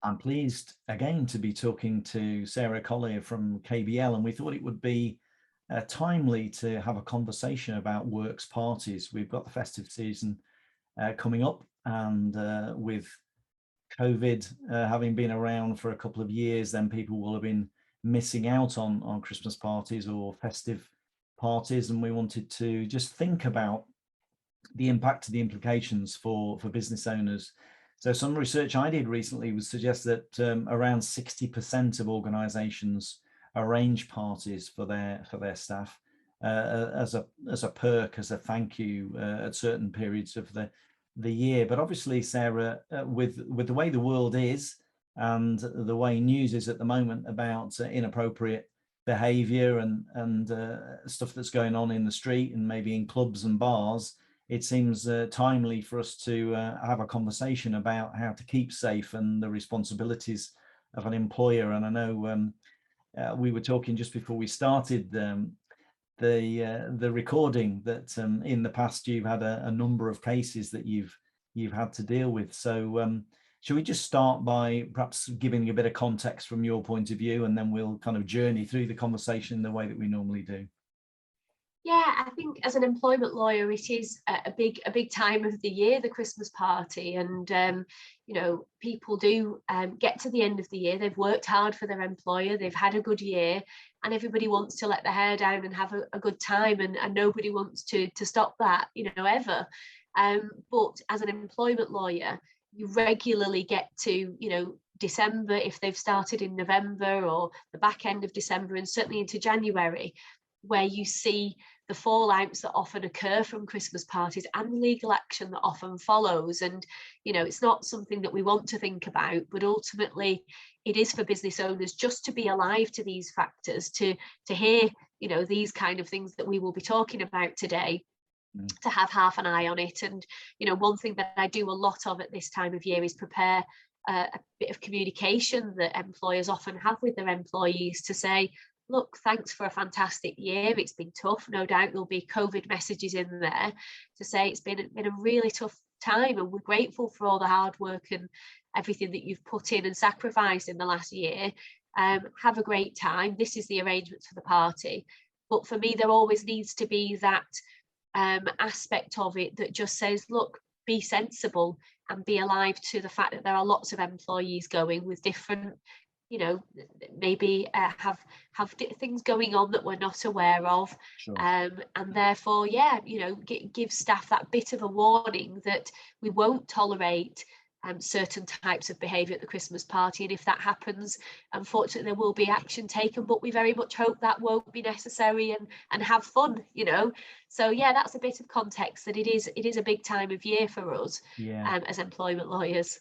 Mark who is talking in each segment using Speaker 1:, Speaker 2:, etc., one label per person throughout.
Speaker 1: I'm pleased again to be talking to Sarah Collier from KBL, and we thought it would be timely to have a conversation about works parties. We've got the festive season coming up, and with COVID having been around for a couple of years, then people will have been missing out on Christmas parties or festive parties, and we wanted to just think about the impact, the implications for business owners. So some research I did recently would suggest that around 60% of organizations arrange parties for their staff as a perk, as a thank you at certain periods of the year. But obviously, Sarah, with the way the world is and the way news is at the moment about inappropriate behavior and stuff that's going on in the street and maybe in clubs and bars, it seems timely for us to have a conversation about how to keep safe and the responsibilities of an employer. And I know we were talking just before we started the recording that in the past you've had a number of cases that you've had to deal with. So shall we just start by perhaps giving a bit of context from your point of view, and then we'll kind of journey through the conversation the way that we normally do?
Speaker 2: Yeah, I think as an employment lawyer, it is a big time of the year, the Christmas party, and people do get to the end of the year. They've worked hard for their employer, they've had a good year, and everybody wants to let their hair down and have a good time, and nobody wants to stop that, ever. But as an employment lawyer, you regularly get to, December, if they've started in November or the back end of December, and certainly into January, where you see the fallouts that often occur from Christmas parties and the legal action that often follows. And, it's not something that we want to think about, but ultimately it is for business owners just to be alive to these factors, to hear, these kind of things that we will be talking about today, to have half an eye on it. And, one thing that I do a lot of at this time of year is prepare a bit of communication that employers often have with their employees to say, look, thanks for a fantastic year. It's been tough. No doubt there'll be COVID messages in there to say it's been a really tough time, and we're grateful for all the hard work and everything that you've put in and sacrificed in the last year. Have a great time. This is the arrangements for the party. But for me, there always needs to be that aspect of it that just says, look, be sensible and be alive to the fact that there are lots of employees going with different, maybe have things going on that we're not aware of.
Speaker 1: Sure.
Speaker 2: And therefore, give staff that bit of a warning that we won't tolerate certain types of behaviour at the Christmas party, and if that happens, unfortunately there will be action taken, but we very much hope that won't be necessary, and have fun. So that's a bit of context, that it is a big time of year for us as employment lawyers.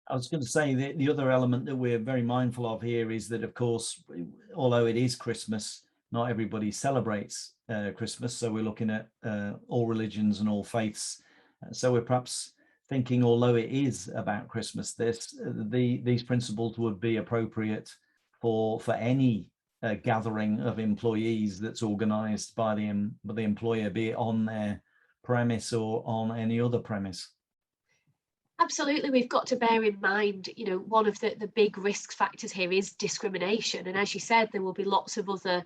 Speaker 1: I was going to say the other element that we're very mindful of here is that, of course, although it is Christmas, not everybody celebrates Christmas. So we're looking at all religions and all faiths. So we're perhaps thinking, although it is about Christmas, these principles would be appropriate for any gathering of employees that's organised by the employer, be it on their premise or on any other premise.
Speaker 2: Absolutely, we've got to bear in mind, one of the big risk factors here is discrimination. And as you said, there will be lots of other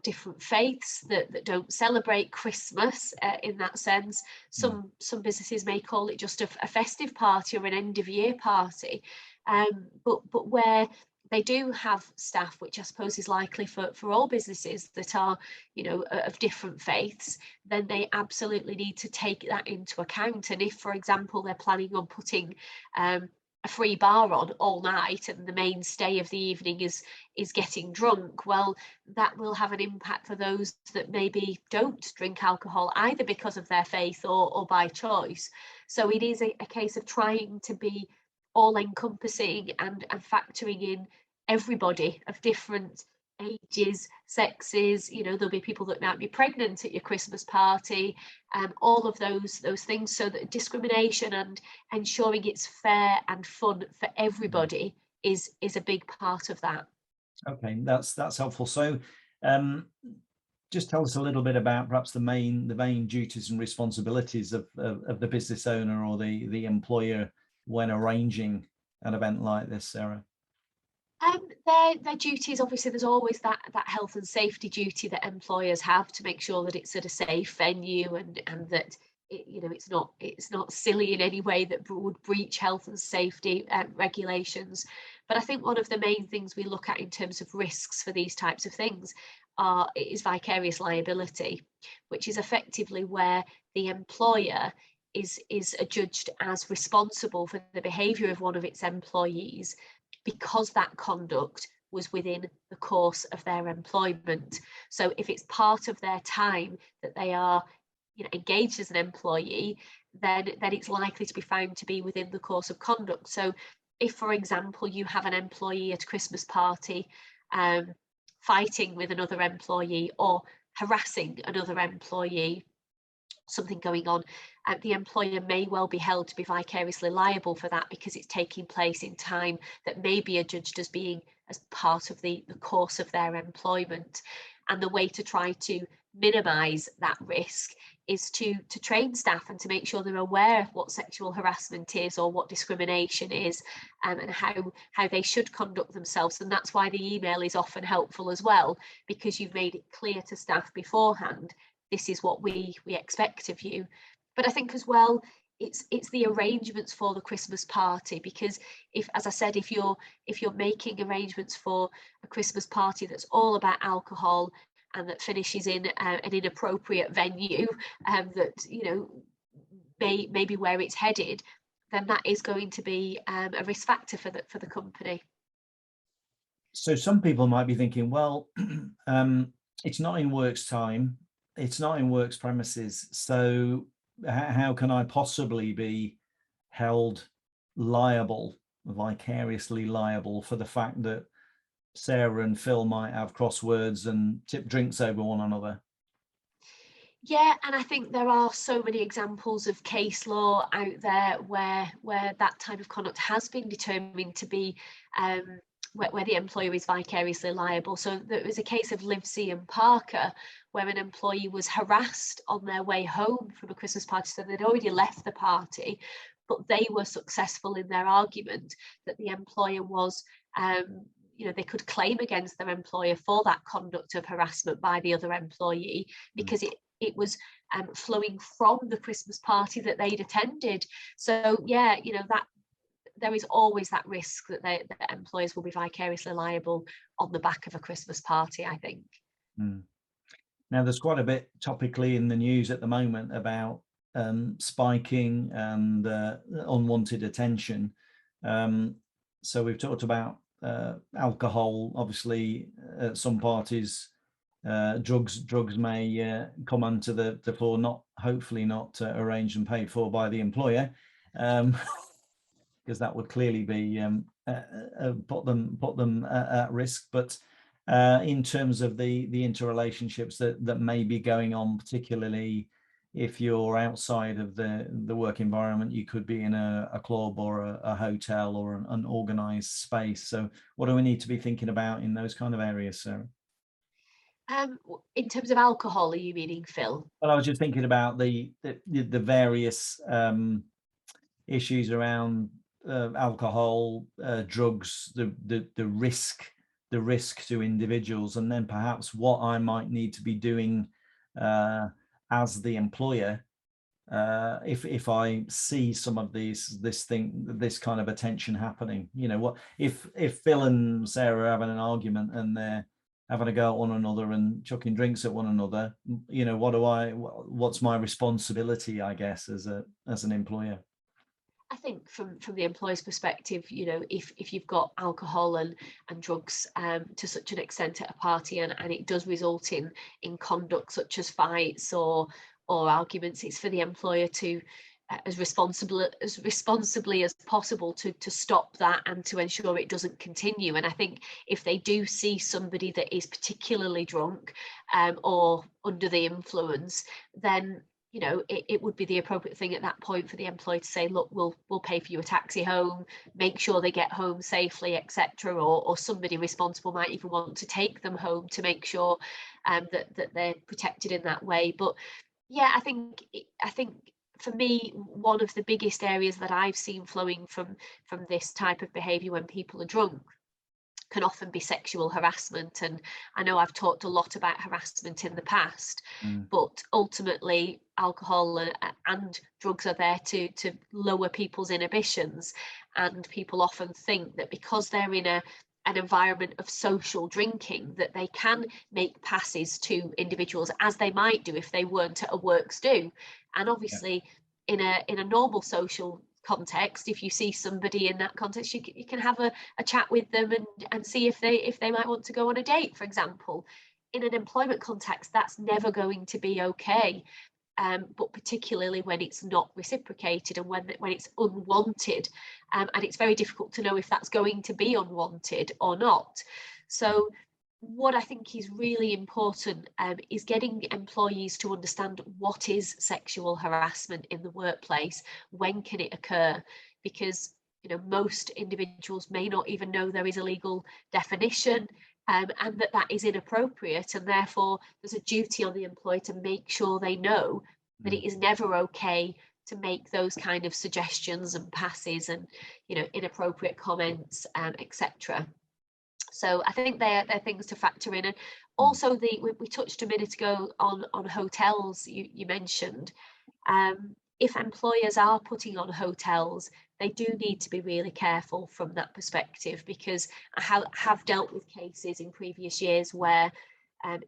Speaker 2: different faiths that don't celebrate Christmas in that sense. Some businesses may call it just a festive party or an end of year party. But where they do have staff, which I suppose is likely for all businesses that are, of different faiths, then they absolutely need to take that into account. And if, for example, they're planning on putting a free bar on all night, and the mainstay of the evening is getting drunk, well, that will have an impact for those that maybe don't drink alcohol, either because of their faith or by choice. So it is a case of trying to be all-encompassing and factoring in everybody of different ages, sexes. There'll be people that might be pregnant at your Christmas party, all of those things, so that discrimination and ensuring it's fair and fun for everybody is a big part of that.
Speaker 1: Okay, that's helpful. So just tell us a little bit about perhaps the main duties and responsibilities of the business owner or the employer when arranging an event like this, Sarah?
Speaker 2: Their duties, obviously, there's always that health and safety duty that employers have to make sure that it's at a safe venue, and that it's not silly in any way that would breach health and safety regulations. But I think one of the main things we look at in terms of risks for these types of things is vicarious liability, which is effectively where the employer is adjudged as responsible for the behaviour of one of its employees, because that conduct was within the course of their employment. So if it's part of their time that they are engaged as an employee, then it's likely to be found to be within the course of conduct. So if, for example, you have an employee at a Christmas party fighting with another employee or harassing another employee, something going on, the employer may well be held to be vicariously liable for that, because it's taking place in time that may be adjudged as being as part of the course of their employment. And the way to try to minimise that risk is to train staff and to make sure they're aware of what sexual harassment is or what discrimination is, and how they should conduct themselves. And that's why the email is often helpful as well, because you've made it clear to staff beforehand, this is what we expect of you. But I think as well, it's the arrangements for the Christmas party, because as I said, if you're making arrangements for a Christmas party that's all about alcohol and that finishes in an inappropriate venue, that may be where it's headed, then that is going to be a risk factor for the company.
Speaker 1: So some people might be thinking, well, it's not in work's time, it's not in work's premises, so how can I possibly be held vicariously liable for the fact that Sarah and Phil might have crosswords and tip drinks over one another?
Speaker 2: Yeah, and I think there are so many examples of case law out there where that type of conduct has been determined to be where the employer is vicariously liable. So there was a case of Livesey and Parker, where an employee was harassed on their way home from a Christmas party. So they'd already left the party, but they were successful in their argument that the employer was, they could claim against their employer for that conduct of harassment by the other employee, because it was flowing from the Christmas party that they'd attended. So yeah, that there is always that risk that that employers will be vicariously liable on the back of a Christmas party, I think.
Speaker 1: Now, there's quite a bit topically in the news at the moment about spiking and unwanted attention. So we've talked about alcohol, obviously at some parties. Drugs may come onto the floor, hopefully not arranged and paid for by the employer, because that would clearly be put them at risk. But in terms of the interrelationships that may be going on, particularly if you're outside of the work environment, you could be in a club or a hotel or an organized space. So what do we need to be thinking about in those kind of areas, Sarah?
Speaker 2: In terms of alcohol, are you meaning, Phil?
Speaker 1: Well, I was just thinking about the various issues around alcohol, drugs, the risk to individuals, and then perhaps what I might need to be doing as the employer if I see some of this kind of attention happening. What if Phil and Sarah are having an argument and they're having a go at one another and chucking drinks at one another? What's my responsibility, I guess, as an employer?
Speaker 2: I think from the employer's perspective, if you've got alcohol and drugs to such an extent at a party, and it does result in conduct such as fights or arguments, it's for the employer to as responsibly as possible to stop that and to ensure it doesn't continue. And I think if they do see somebody that is particularly drunk or under the influence, then it would be the appropriate thing at that point for the employer to say, look, we'll pay for you a taxi home, make sure they get home safely, etc. Or somebody responsible might even want to take them home to make sure that they're protected in that way. But yeah, I think for me, one of the biggest areas that I've seen flowing from this type of behaviour when people are drunk can often be sexual harassment. And I know I've talked a lot about harassment in the past, but ultimately alcohol and drugs are there to lower people's inhibitions. And people often think that because they're in an environment of social drinking, that they can make passes to individuals as they might do if they weren't at a works do. And obviously in a normal social context, if you see somebody in that context, you can have a chat with them and see if they might want to go on a date, for example. In an employment context, that's never going to be okay. But particularly when it's not reciprocated and when it's unwanted, and it's very difficult to know if that's going to be unwanted or not. So what I think is really important is getting employees to understand what is sexual harassment in the workplace, when can it occur, because most individuals may not even know there is a legal definition, and that is inappropriate, and therefore there's a duty on the employer to make sure they know that it is never okay to make those kind of suggestions and passes and inappropriate comments, etc. So I think they're things to factor in. And also we touched a minute ago on hotels, you mentioned. If employers are putting on hotels, they do need to be really careful from that perspective, because I have dealt with cases in previous years where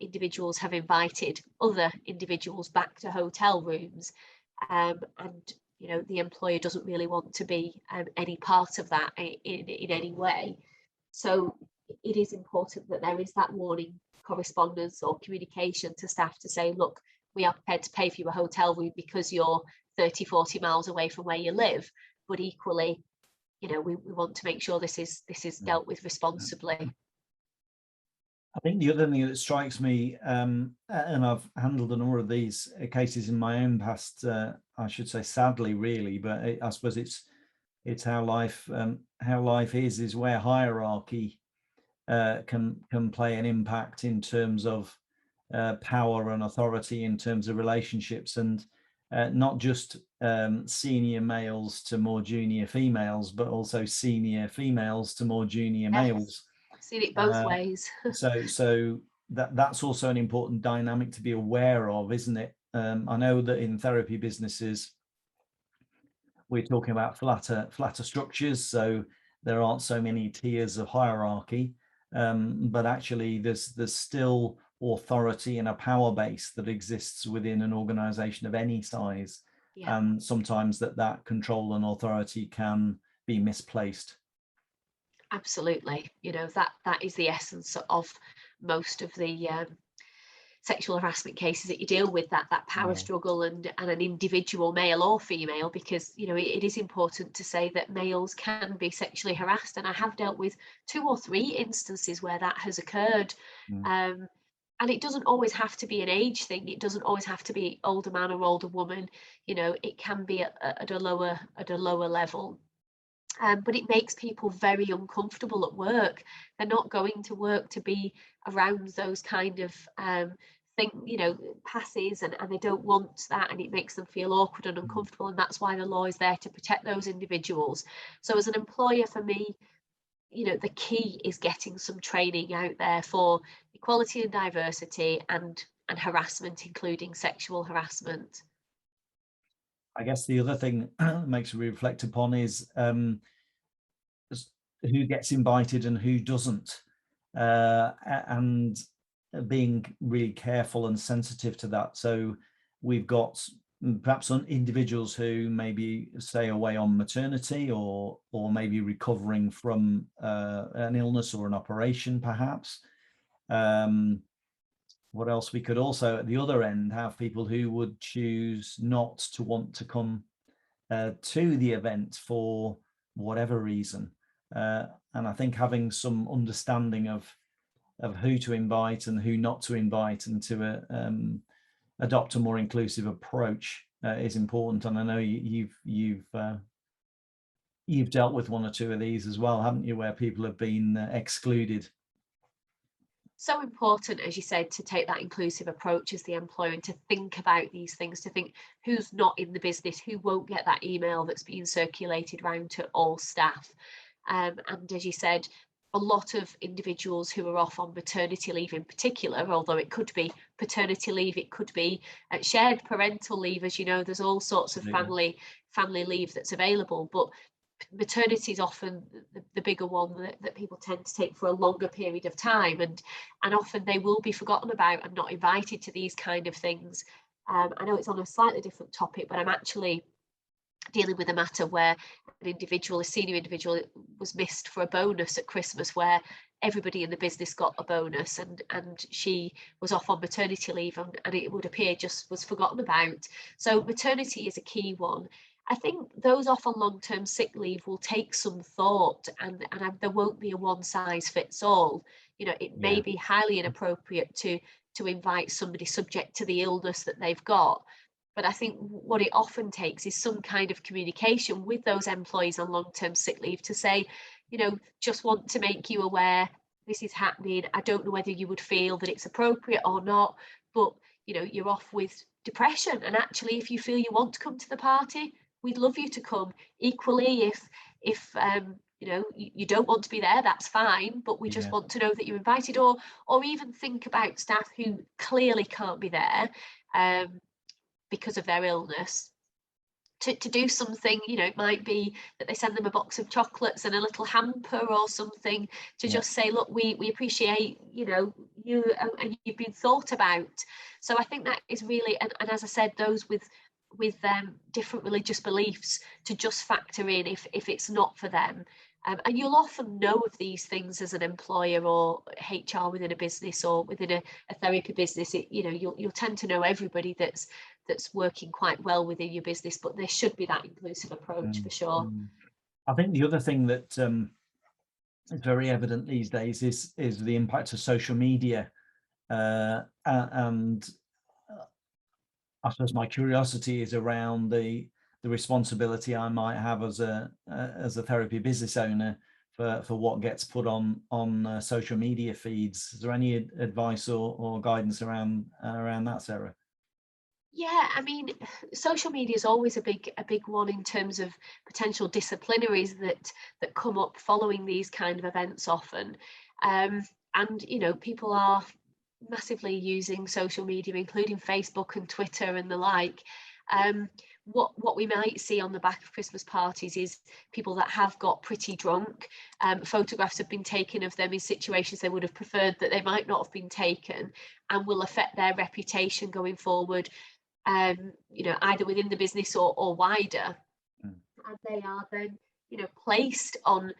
Speaker 2: individuals have invited other individuals back to hotel rooms, and the employer doesn't really want to be any part of that in any way. So it is important that there is that warning correspondence or communication to staff to say, look, we are prepared to pay for your hotel room because you're 30-40 miles away from where you live, but equally we want to make sure this is dealt with responsibly.
Speaker 1: I think the other thing that strikes me, and I've handled a number of these cases in my own past, I should say sadly really, but I suppose it's how life is where hierarchy can play an impact in terms of power and authority in terms of relationships, and not just senior males to more junior females, but also senior females to more junior males.
Speaker 2: I've seen it both ways.
Speaker 1: so that's also an important dynamic to be aware of, isn't it? I know that in therapy businesses we're talking about flatter structures, so there aren't so many tiers of hierarchy, but actually there's still authority and a power base that exists within an organization of any size, and sometimes that control and authority can be misplaced.
Speaker 2: Absolutely, that is the essence of most of the sexual harassment cases that you deal with, that power struggle and an individual, male or female, because it is important to say that males can be sexually harassed, and I have dealt with 2 or 3 instances where that has occurred. And it doesn't always have to be an age thing, it doesn't always have to be older man or older woman, it can be at a lower level. But it makes people very uncomfortable at work. They're not going to work to be around those kind of passes, and they don't want that, and it makes them feel awkward and uncomfortable, and that's why the law is there to protect those individuals. So as an employer, for me, the key is getting some training out there for equality and diversity and harassment, including sexual harassment.
Speaker 1: I guess the other thing that makes me reflect upon is who gets invited and who doesn't, and being really careful and sensitive to that. So we've got perhaps individuals who maybe stay away on maternity or maybe recovering from an illness or an operation, perhaps. What else? We could also at the other end have people who would choose not to want to come to the event for whatever reason, and I think having some understanding of who to invite and who not to invite, and to adopt a more inclusive approach is important. And I know you've dealt with 1 or 2 of these as well, haven't you, where people have been excluded?
Speaker 2: so important, as you said, to take that inclusive approach as the employer and to think about these things, to think who's not in the business, who won't get that email that's being circulated around to all staff. And as you said, a lot of individuals who are off on maternity leave in particular, although it could be paternity leave, it could be shared parental leave, as you know, there's all sorts of family leave that's available, but maternity is often the bigger one that people tend to take for a longer period of time, and often they will be forgotten about and not invited to these kind of things. I know it's on a slightly different topic, but I'm actually dealing with a matter where an individual, a senior individual, was missed for a bonus at Christmas, where everybody in the business got a bonus, and she was off on maternity leave, and it would appear just was forgotten about. So maternity is a key one. I think those off on long-term sick leave will take some thought, and there won't be a one size fits all. You know, it may be highly inappropriate to invite somebody subject to the illness that they've got. But I think what it often takes is some kind of communication with those employees on long-term sick leave to say, you know, just want to make you aware this is happening. I don't know whether you would feel that it's appropriate or not, but, you know, you're off with depression. And actually, if you feel you want to come to the party, we'd love you to come. Equally, if you know, you don't want to be there, that's fine, but we just want to know that you're invited. Or even think about staff who clearly can't be there because of their illness, to do something. You know, it might be that they send them a box of chocolates and a little hamper or something to just say, look, we appreciate, you know, you and you've been thought about. So I think that is really, and as I said, those with different religious beliefs, to just factor in if it's not for them. And you'll often know of these things as an employer or HR within a business or within a therapy business. You know, you'll tend to know everybody that's working quite well within your business, but there should be that inclusive approach for sure.
Speaker 1: I think the other thing that is very evident these days is the impact of social media, and I suppose my curiosity is around the responsibility I might have as a therapy business owner for what gets put on social media feeds. Is there any advice or guidance around that, Sarah?
Speaker 2: Yeah, I mean, social media is always a big one in terms of potential disciplinaries that come up following these kind of events often. And you know, people are massively using social media, including Facebook and Twitter and the like. What we might see on the back of Christmas parties is people that have got pretty drunk. Photographs have been taken of them in situations they would have preferred that they might not have been taken, and will affect their reputation going forward. You know, either within the business or wider. And they are then, you know, placed on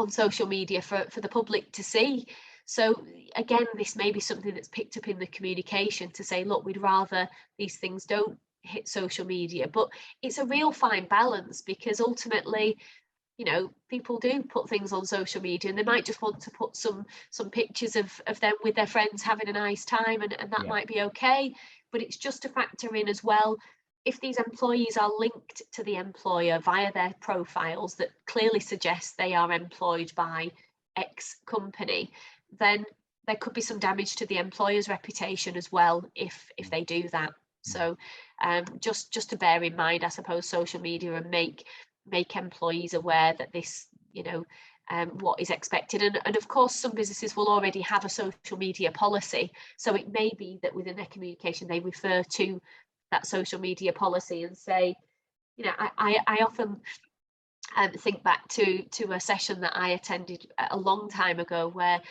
Speaker 2: social media for the public to see. So again, this may be something that's picked up in the communication to say, look, we'd rather these things don't hit social media. But it's a real fine balance, because ultimately, you know, people do put things on social media, and they might just want to put some pictures of them with their friends having a nice time, and that might be okay. But it's just to factor in as well, if these employees are linked to the employer via their profiles that clearly suggest they are employed by X company, then there could be some damage to the employer's reputation as well if they do that. So just to bear in mind, I suppose, social media, and make employees aware that this, you know, what is expected. And of course, some businesses will already have a social media policy. So it may be that within their communication, they refer to that social media policy and say, you know, I often think back to a session that I attended a long time ago, where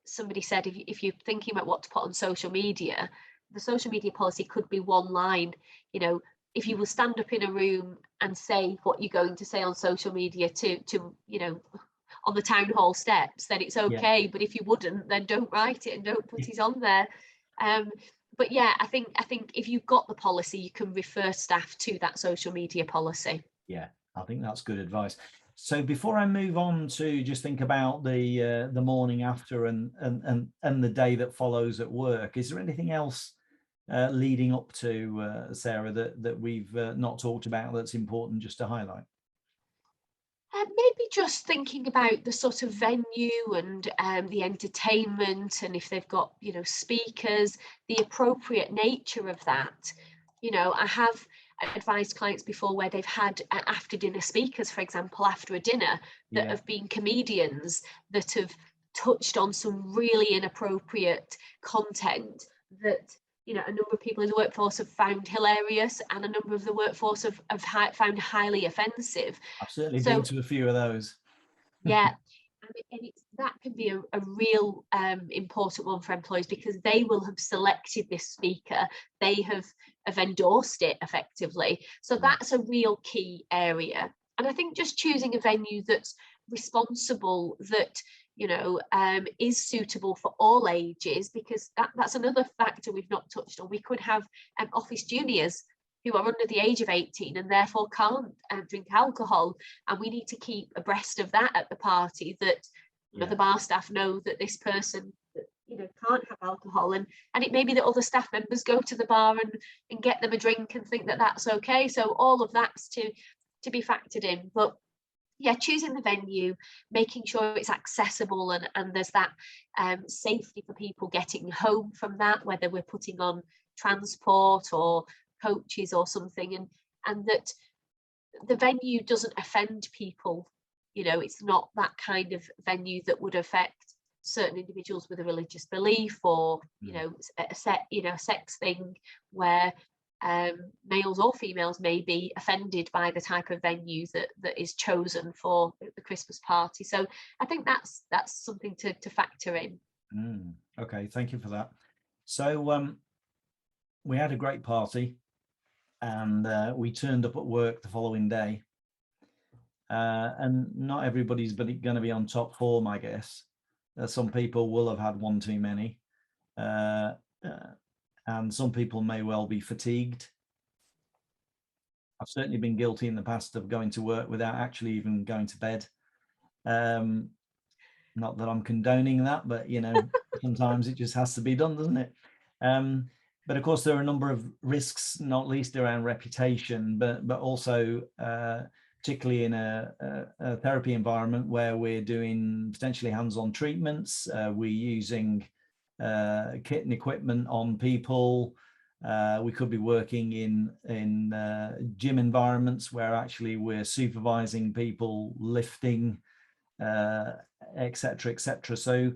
Speaker 2: somebody said, if you're thinking about what to put on social media, the social media policy could be one line. You know, if you will stand up in a room and say what you're going to say on social media to you know, on the town hall steps, then it's okay. But if you wouldn't, then don't write it and don't put it on there. But yeah, I think if you've got the policy, you can refer staff to that social media policy.
Speaker 1: Yeah, I think that's good advice. So before I move on to just think about the morning after and the day that follows at work, is there anything else leading up to Sarah that we've not talked about that's important just to highlight?
Speaker 2: Maybe just thinking about the sort of venue and the entertainment, and if they've got, speakers, the appropriate nature of that. I have advised clients before where they've had after dinner speakers, for example, after a dinner, that
Speaker 1: Yeah,
Speaker 2: have been comedians that have touched on some really inappropriate content that a number of people in the workforce have found hilarious, and a number of the workforce have found highly offensive.
Speaker 1: I've certainly been
Speaker 2: So
Speaker 1: to a few of those.
Speaker 2: yeah, and that can be a real important one for employees, because they will have selected this speaker, they have endorsed it effectively. So
Speaker 1: Yeah,
Speaker 2: that's a real key area. And I think just choosing a venue that's responsible, that is suitable for all ages, because that's another factor we've not touched on. We could have office juniors who are under the age of 18 and therefore can't drink alcohol, and we need to keep abreast of that at the party, that
Speaker 1: yeah,
Speaker 2: the bar staff know that this person can't have alcohol, and it may be that other staff members go to the bar and get them a drink and think that that's okay. So all of that's to be factored in. But yeah, choosing the venue, making sure it's accessible, and there's that safety for people getting home from that, whether we're putting on transport or coaches or something, and that the venue doesn't offend people. It's not that kind of venue that would affect certain individuals with a religious belief, or
Speaker 1: mm,
Speaker 2: a sex thing, where males or females may be offended by the type of venue that is chosen for the Christmas party. So I think that's something to factor in.
Speaker 1: mm. Okay, thank you for that. So we had a great party, and we turned up at work the following day. And not everybody's going to be on top form, I guess. Some people will have had one too many, uh, and some people may well be fatigued. I've certainly been guilty in the past of going to work without actually even going to bed. Um, Not that I'm condoning that, but sometimes it just has to be done, doesn't it? But of course, there are a number of risks, not least around reputation, but also particularly in a therapy environment where we're doing potentially hands-on treatments. We're using kit and equipment on people. We could be working in gym environments where actually we're supervising people lifting, etc., etc. So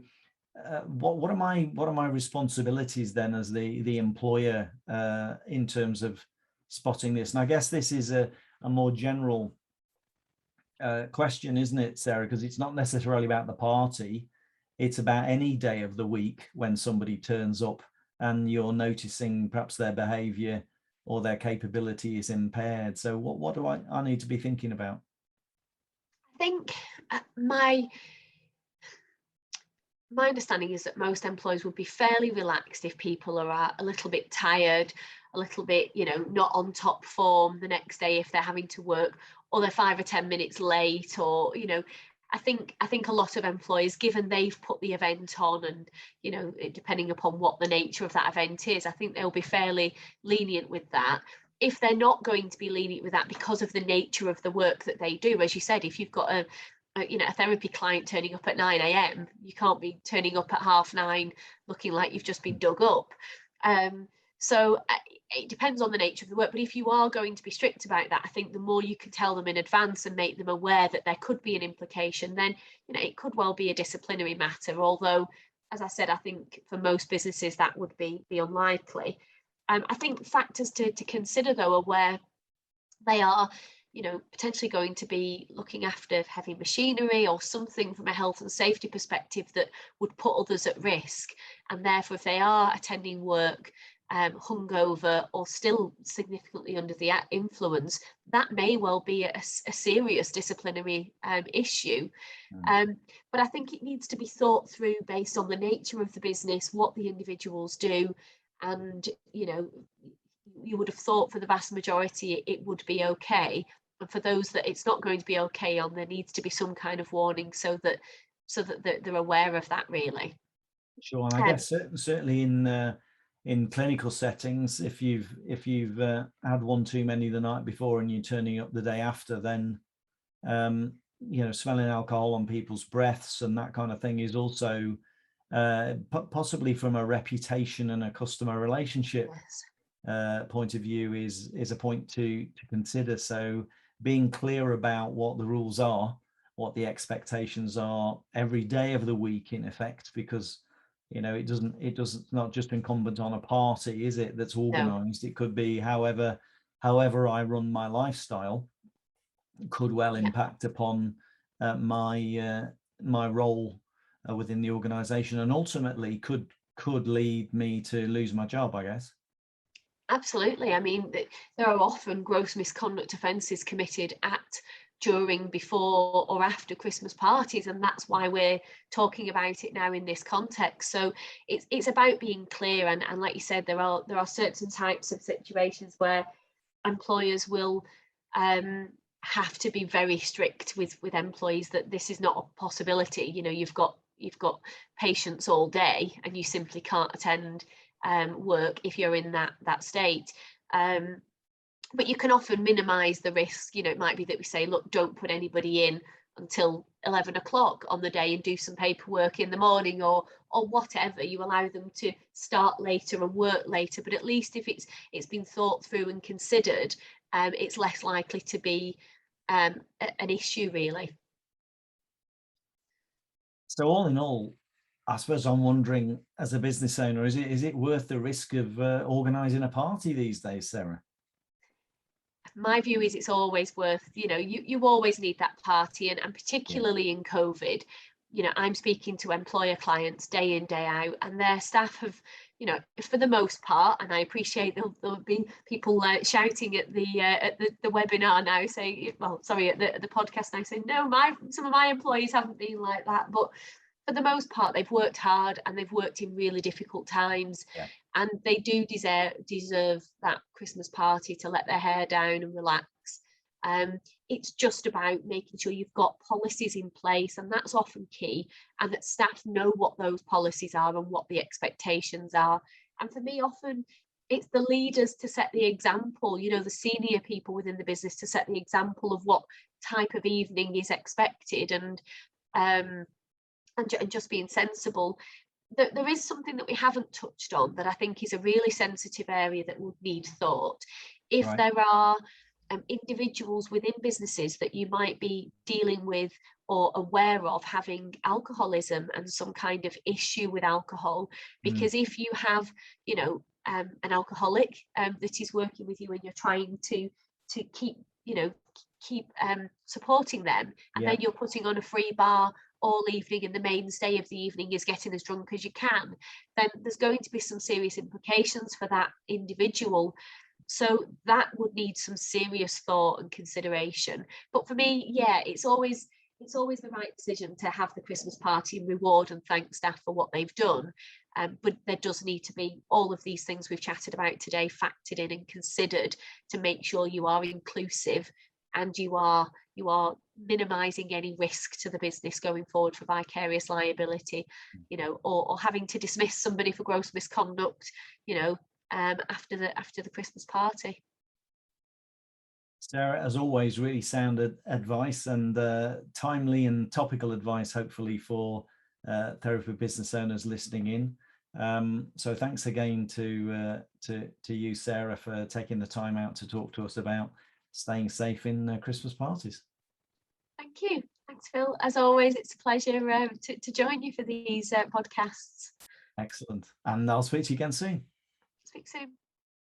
Speaker 1: what are my responsibilities then as the employer in terms of spotting this? And I guess this is a more general question, isn't it, Sarah? Because it's not necessarily about the party, it's about any day of the week when somebody turns up and you're noticing perhaps their behavior or their capability is impaired. So what do I need to be thinking about?
Speaker 2: I think my understanding is that most employees would be fairly relaxed if people are a little bit tired, a little bit, not on top form the next day, if they're having to work, or they're 5 or 10 minutes late, or I think a lot of employees, given they've put the event on, and depending upon what the nature of that event is, I think they'll be fairly lenient with that. If they're not going to be lenient with that because of the nature of the work that they do, as you said, if you've got a therapy client turning up at 9 a.m, you can't be turning up at 9:30 looking like you've just been dug up. So it depends on the nature of the work, but if you are going to be strict about that, I think the more you can tell them in advance and make them aware that there could be an implication, then it could well be a disciplinary matter, although, as I said, I think for most businesses that would be unlikely. I think factors to consider, though, are where they are potentially going to be looking after heavy machinery or something from a health and safety perspective that would put others at risk, and therefore if they are attending work hungover or still significantly under the influence, that may well be a serious disciplinary issue. But I think it needs to be thought through based on the nature of the business, what the individuals do, and you would have thought for the vast majority it would be okay, and for those that it's not going to be okay on, there needs to be some kind of warning, so that they're aware of that, really.
Speaker 1: Sure, and I guess certainly in clinical settings, if you've had one too many the night before and you're turning up the day after, then smelling alcohol on people's breaths and that kind of thing is also possibly from a reputation and a customer relationship point of view is a point to consider. So being clear about what the rules are, what the expectations are every day of the week, in effect, because it's not just incumbent on a party, is it, that's organized? No. It could be however I run my lifestyle could well impact upon my role within the organization, and ultimately could lead me to lose my job, I guess.
Speaker 2: Absolutely. I mean, there are often gross misconduct offences committed at, during, before or after Christmas parties, and that's why we're talking about it now in this context. So it's about being clear, and like you said, there are certain types of situations where employers will have to be very strict with employees that this is not a possibility. You've got patients all day and you simply can't attend work if you're in that state. But you can often minimize the risk. It might be that we say, look, don't put anybody in until 11 o'clock on the day and do some paperwork in the morning, or whatever. You allow them to start later and work later, but at least if it's been thought through and considered, it's less likely to be an issue, really.
Speaker 1: So all in all, I suppose I'm wondering, as a business owner, is it worth the risk of organising a party these days, Sarah?
Speaker 2: My view is it's always worth, you always need that party, and particularly in COVID, I'm speaking to employer clients day in, day out, and their staff have, for the most part, and I appreciate there'll be people shouting at the webinar now saying, at the podcast now saying, no, some of my employees haven't been like that, but for the most part, they've worked hard and they've worked in really difficult times. Yeah. And they do deserve that Christmas party to let their hair down and relax. It's just about making sure you've got policies in place, and that's often key, and that staff know what those policies are and what the expectations are. And for me, often it's the leaders to set the example, the senior people within the business to set the example of what type of evening is expected, and just being sensible. There is something that we haven't touched on that I think is a really sensitive area that would need thought. If there are individuals within businesses that you might be dealing with or aware of having alcoholism and some kind of issue with alcohol, because if you have, an alcoholic that is working with you and you're trying to keep supporting them, and then you're putting on a free bar all evening and the mainstay of the evening is getting as drunk as you can, then there's going to be some serious implications for that individual. So that would need some serious thought and consideration. But for me, it's always the right decision to have the Christmas party and reward and thank staff for what they've done. But there does need to be all of these things we've chatted about today factored in and considered to make sure you are inclusive and you are minimizing any risk to the business going forward for vicarious liability, or having to dismiss somebody for gross misconduct, after the Christmas party.
Speaker 1: Sarah, as always, really sound advice, and timely and topical advice, hopefully, for therapy business owners listening in. So thanks again to you, Sarah, for taking the time out to talk to us about staying safe in Christmas parties.
Speaker 2: Thank you. Thanks, Phil. As always, it's a pleasure to join you for these podcasts.
Speaker 1: Excellent. And I'll speak to you again soon.
Speaker 2: Speak soon.